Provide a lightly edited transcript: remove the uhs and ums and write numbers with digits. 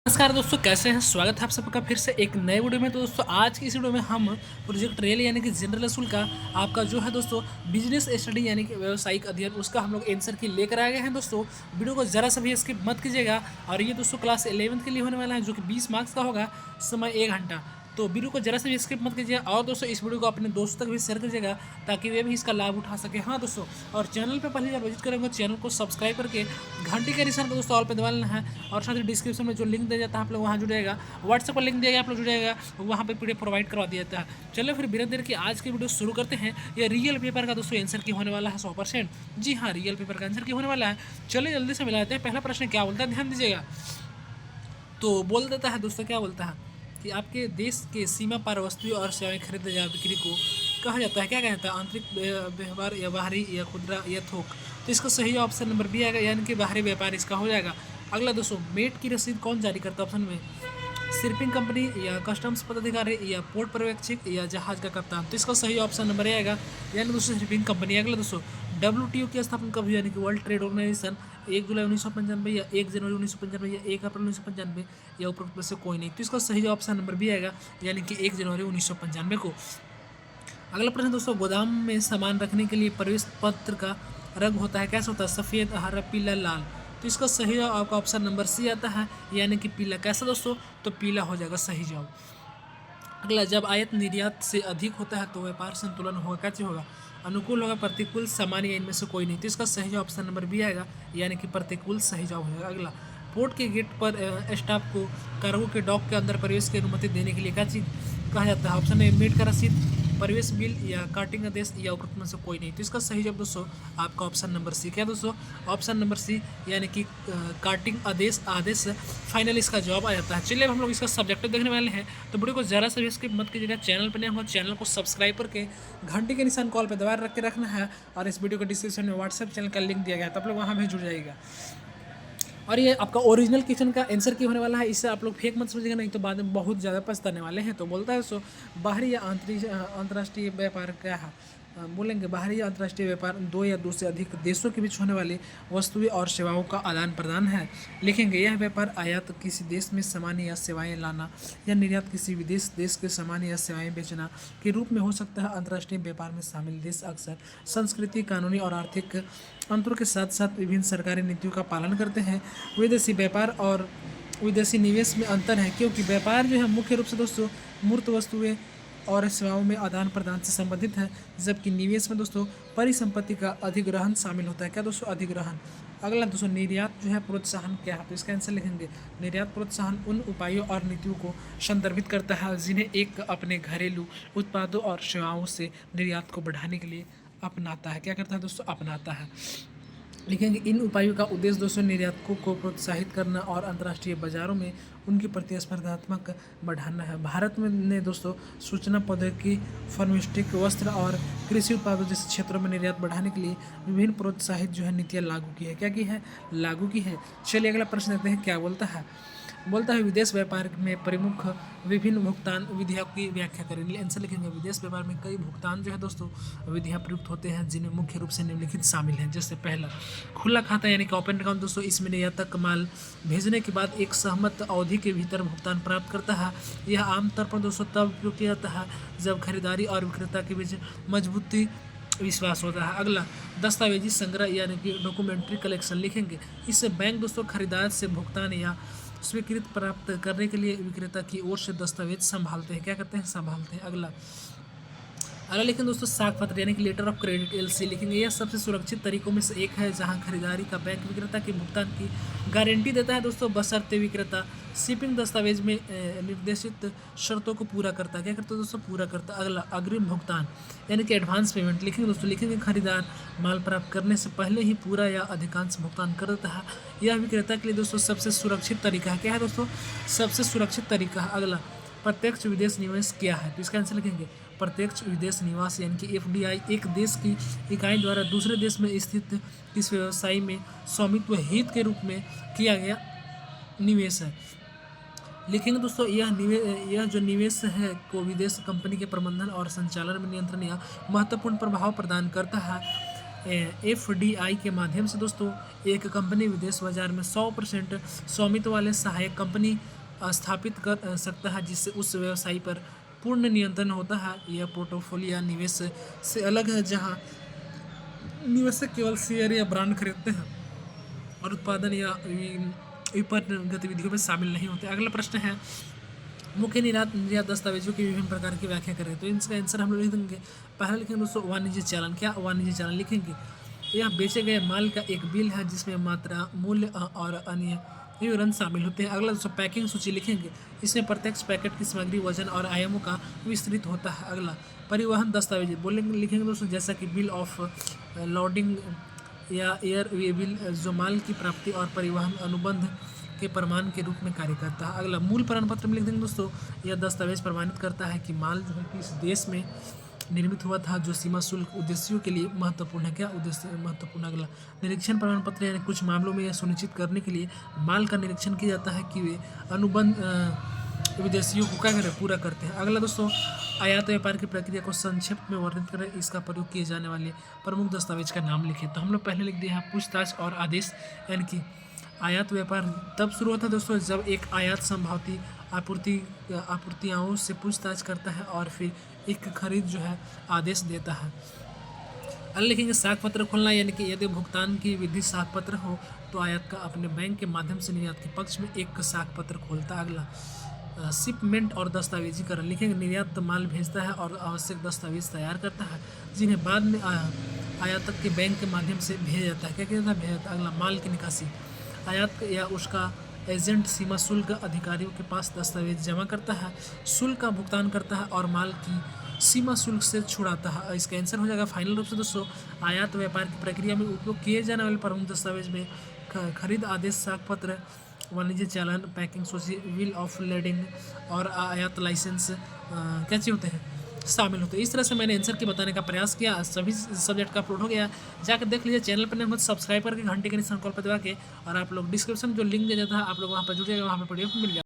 नमस्कार दोस्तों, कैसे हैं। स्वागत है आप सबका फिर से एक नए वीडियो में। तो दोस्तों आज की इस वीडियो में हम प्रोजेक्ट रेल यानी कि जनरल स्कूल का आपका जो है दोस्तों बिजनेस स्टडी यानी कि व्यावसायिक अध्ययन उसका हम लोग आंसर की लेकर आ गए हैं। दोस्तों वीडियो को जरा सा भी स्किप मत कीजिएगा। और ये दोस्तों क्लास 11th के लिए होने वाला है जो कि 20 मार्क्स का होगा, समय 1 घंटा। तो वीडियो को जरा सा भी स्किप मत कीजिए और दोस्तों इस वीडियो को अपने दोस्तों तक भी शेयर कीजिएगा ताकि वे भी इसका लाभ उठा सके। हाँ दोस्तों, और चैनल पे पहले जब विजिट करेंगे चैनल को सब्सक्राइब करके घंटी के निशान को दोस्तों ऑल पे दबा लेना है। और साथ ही डिस्क्रिप्शन में जो लिंक दिया जाता है आप लोग वहाँ जुड़ेगा, व्हाट्सएप पर लिंक दिया गया आप लोग जुड़ेगा, वहाँ पे पीडीएफ प्रोवाइड करवा दिया जाता है। चलो फिर बिना देर की आज की वीडियो शुरू करते हैं। ये रियल पेपर का दोस्तों आंसर की होने वाला है 100%। जी हाँ, रियल पेपर का आंसर की होने वाला है। चलिए जल्दी से मिलाते हैं। पहला प्रश्न क्या बोलता है, ध्यान दीजिएगा। तो बोल देता है दोस्तों, क्या बोलता है कि आपके देश के सीमा पार वस्तुएं और सेवाएं खरीद या बिक्री को कहा जाता है, क्या कहा जाता है, आंतरिक व्यवहार या बाहरी या खुदरा या थोक। तो इसका सही ऑप्शन नंबर बी आएगा, यानी कि बाहरी व्यापार इसका हो जाएगा। अगला दोस्तों, मेट की रसीद कौन जारी करता है, ऑप्शन में शिपिंग कंपनी या कस्टम्स पदाधिकारी या पोर्ट पर्यवेक्षक या जहाज का कप्तान। तो इसका सही ऑप्शन नंबर ए आएगा, यानी दोस्तों शिपिंग कंपनी। अगला दोस्तों, WTO की स्थापना कब हुई, यानी कि वर्ल्ड ट्रेड ऑर्गेनाइजेशन 1 जुलाई 1995 या 1 जनवरी 1995 या 1 अप्रैल 1995 या उपरोक्त में से कोई नहीं। तो इसका सही ऑप्शन नंबर बी आएगा, यानी कि 1 जनवरी 1995 को। अगला प्रश्न दोस्तों, गोदाम में सामान रखने के लिए प्रवेश पत्र का रंग होता है, कैसा होता है, सफ़ेद, हरा, पीला, लाल। तो इसका सही आपका ऑप्शन नंबर सी आता है, यानी कि पीला। कैसा दोस्तों, तो पीला हो जाएगा सही जवाब। अगला, जब आयात निर्यात से अधिक होता है तो व्यापार संतुलन होगा, कैसे होगा, अनुकूल होगा, प्रतिकूल, सामान्य या इनमें से कोई नहीं। तो इसका सही जवाब ऑप्शन नंबर बी आएगा, यानी कि प्रतिकूल सही जवाब हो जाएगा। अगला, पोर्ट के गेट पर स्टाफ को कार्गो के डॉक के अंदर प्रवेश की अनुमति देने के लिए क्या चीज कहा जाता है, ऑप्शन ए मेट का रसीद, प्रवेश बिल या कार्टिंग आदेश या उपरोक्त में से कोई नहीं। तो इसका सही जवाब दोस्तों आपका ऑप्शन नंबर सी। क्या दोस्तों, ऑप्शन नंबर सी, यानी कि कार्टिंग आदेश फाइनल इसका जवाब आ जाता है। चलिए अब हम लोग इसका सब्जेक्टिव देखने वाले हैं। तो वीडियो को जरा सा भी स्किप मत कीजिएगा। चैनल पर नए हो चैनल को सब्सक्राइब करके घंटी के निशान कॉल पर दबा रख के रखना है। और इस वीडियो के डिस्क्रिप्शन में व्हाट्सएप चैनल का लिंक दिया गया है, तो आप लोग वहाँ भी जुड़ जाइएगा। और ये आपका ओरिजिनल क्वेश्चन का आंसर की होने वाला है, इससे आप लोग फेक मत समझिएगा, नहीं तो बाद में बहुत ज़्यादा पछताने वाले हैं। तो बोलता है सो बाहरी या अंतर्राष्ट्रीय व्यापार क्या है, बोलेंगे बाहरी या अंतर्राष्ट्रीय व्यापार दो या दो से अधिक देशों के बीच होने वाली वस्तुएं और सेवाओं का आदान प्रदान है। लिखेंगे यह व्यापार आयात किसी देश में सामान या सेवाएं लाना या निर्यात किसी विदेश देश के सामान या सेवाएं बेचना के रूप में हो सकता है। अंतर्राष्ट्रीय व्यापार में शामिल देश अक्सर संस्कृति, कानूनी और आर्थिक अंतरों के साथ साथ विभिन्न सरकारी नीतियों का पालन करते हैं। विदेशी व्यापार और विदेशी निवेश में अंतर है, क्योंकि व्यापार जो है मुख्य रूप से दोस्तों मूर्त वस्तुएं और सेवाओं में आदान प्रदान से संबंधित है, जबकि निवेश में दोस्तों परिसंपत्ति का अधिग्रहण शामिल होता है। क्या दोस्तों, अधिग्रहण। अगला दोस्तों, निर्यात जो है प्रोत्साहन क्या है, तो इसका आंसर लिखेंगे निर्यात प्रोत्साहन उन उपायों और नीतियों को संदर्भित करता है जिन्हें एक अपने घरेलू उत्पादों और सेवाओं से निर्यात को बढ़ाने के लिए अपनाता है। क्या करता है दोस्तों, अपनाता है। लिखेंगे इन उपायों का उद्देश्य दोस्तों निर्यातकों को प्रोत्साहित करना और अंतर्राष्ट्रीय बाजारों में उनकी प्रतिस्पर्धात्मक बढ़ाना है। भारत में ने दोस्तों सूचना प्रौद्योगिकी, फार्मास्यूटिक, वस्त्र और कृषि उत्पादों जैसे क्षेत्रों में निर्यात बढ़ाने के लिए विभिन्न प्रोत्साहित जो है नीतियाँ लागू की है। क्या की है, लागू की है। चलिए अगला प्रश्न देखते हैं क्या बोलता है। बोलता है विदेश व्यापार में प्रमुख विभिन्न भुगतान विधियों की व्याख्या करेंगे। आंसर लिखेंगे विदेश व्यापार में कई भुगतान जो है दोस्तों विधियाँ प्रयुक्त होते हैं, जिनमें मुख्य रूप से निम्नलिखित शामिल हैं। जैसे पहला, खुला खाता यानी कि ओपन अकाउंट दोस्तों, इसमें निर्यातक माल भेजने के बाद एक सहमत अवधि के भीतर भुगतान प्राप्त करता है। यह आमतौर पर दोस्तों तब उपयोग किया जाता है जब खरीदारी और विक्रेता के बीच मजबूती विश्वास होता है। अगला, दस्तावेजी संग्रह यानी कि डॉक्यूमेंट्री कलेक्शन। लिखेंगे इससे बैंक दोस्तों खरीदार से भुगतान या स्वीकृत प्राप्त करने के लिए विक्रेता की ओर से दस्तावेज संभालते हैं। क्या करते हैं, संभालते हैं। अगला लिखेंगे दोस्तों साख पत्र यानी कि लेटर ऑफ क्रेडिट LC। लिखेंगे यह सबसे सुरक्षित तरीकों में से एक है जहां खरीदारी का बैंक विक्रेता के भुगतान की गारंटी देता है दोस्तों, बशर्ते विक्रेता शिपिंग दस्तावेज में निर्देशित शर्तों को पूरा करता है। क्या करता है दोस्तों, पूरा करता है। अगला, अग्रिम भुगतान यानी कि एडवांस पेमेंट। लिखेंगे दोस्तों, लिखेंगे खरीदार माल प्राप्त करने से पहले ही पूरा या अधिकांश भुगतान कर देता है। यह विक्रेता के लिए दोस्तों सबसे सुरक्षित तरीका है। क्या है दोस्तों, सबसे सुरक्षित तरीका है। अगला, प्रत्यक्ष विदेश निवेश क्या है, तो इसका आंसर लिखेंगे प्रत्यक्ष विदेश निवास यानी कि FDI एक देश की इकाई द्वारा दूसरे देश में स्थित इस व्यवसाय में स्वामित्व हित के रूप में किया गया निवेश है। लिखेंगे दोस्तों यह जो निवेश है को विदेश कंपनी के प्रबंधन और संचालन में नियंत्रण या महत्वपूर्ण प्रभाव प्रदान करता है। FDI के माध्यम से दोस्तों एक कंपनी विदेश बाजार में 100% स्वामित्व वाले सहायक कंपनी स्थापित कर सकता है, जिससे उस व्यवसाय पर पूर्ण नियंत्रण होता है। यह पोर्टफोलियो निवेश से अलग है, जहां निवेशक केवल शेयर या ब्रांड खरीदते हैं और उत्पादन या विपणन गतिविधियों में शामिल नहीं होते। अगला प्रश्न है, मुख्य निर्यात निर्यात दस्तावेजों की विभिन्न प्रकार की व्याख्या करें। तो इसका आंसर हम लोग लिख देंगे। पहला लिखेंगे दोस्तों वाणिज्य चालान। क्या वाणिज्य चालान लिखेंगे? यह बेचे गए माल का एक बिल है जिसमें मात्रा, मूल्य और अन्य विवरण शामिल होते हैं। अगला दोस्तों पैकिंग सूची लिखेंगे। इसमें प्रत्यक्ष पैकेट की सामग्री, वजन और आयामों का विस्तृत होता है। अगला परिवहन दस्तावेज बोलेंगे लिखेंगे दोस्तों, जैसा कि बिल ऑफ लोडिंग या एयर वे बिल, जो माल की प्राप्ति और परिवहन अनुबंध के प्रमाण के रूप में कार्य करता है। अगला मूल प्रमाण पत्र में लिख देंगे दोस्तों, यह दस्तावेज प्रमाणित करता है कि माल जो है किस देश में निर्मित हुआ था, जो सीमा शुल्क उद्देश्यों के लिए महत्वपूर्ण है। क्या उद्देश्य महत्वपूर्ण? अगला निरीक्षण प्रमाण पत्र, यानी कुछ मामलों में यह सुनिश्चित करने के लिए माल का निरीक्षण किया जाता है कि वे अनुबंध विदेशियों को क्या करें, पूरा करते हैं। अगला दोस्तों आयात व्यापार की प्रक्रिया को संक्षेप में वर्णित करें। इसका प्रयोग किए जाने वाले प्रमुख दस्तावेज का नाम लिखें। तो हम लोग पहले लिख दिया है पूछताछ और आदेश, यानी कि आयात व्यापार तब शुरू होता है दोस्तों जब एक आयात संभावित आपूर्तियों से पूछताछ करता है और फिर एक खरीद जो है आदेश देता है। अगले लिखेंगे साख पत्र खोलना, यानी कि यदि भुगतान की विधि साख पत्र हो तो आयात का अपने बैंक के माध्यम से निर्यात के पक्ष में एक साख पत्र खोलता है। अगला शिपमेंट और दस्तावेजीकरण लिखेंगे। निर्यात माल भेजता है और आवश्यक दस्तावेज तैयार करता है, जिन्हें बाद में आयातक के बैंक के माध्यम से भेजा जाता है। क्या कहता है? भेजा जाता है। अगला माल की निकासी, आयात या उसका एजेंट सीमा शुल्क अधिकारियों के पास दस्तावेज जमा करता है, शुल्क का भुगतान करता है और माल की सीमा शुल्क से छुड़ाता है। इसका आंसर हो जाएगा फाइनल रूप से दोस्तों, आयात व्यापार की प्रक्रिया में उपयोग किए जाने वाले प्रमुख दस्तावेज में खरीद आदेश, साख पत्र, वाणिज्य चालान, पैकिंग सूची, बिल ऑफ लेडिंग और आयात लाइसेंस क्या चीज़ होते हैं, शामिल होते हैं। इस तरह से मैंने आंसर की बताने का प्रयास किया। सभी सब्जेक्ट का अपलोड हो गया, जाकर देख लीजिए। चैनल पर नहीं सब्सक्राइब करके घंटे के निशान कॉल पर दबा के, और आप लोग डिस्क्रिप्शन जो लिंक दे देता है आप लोग वहाँ पर जुड़िएगा, वहाँ पर पीडीएफ मिल जाएगा।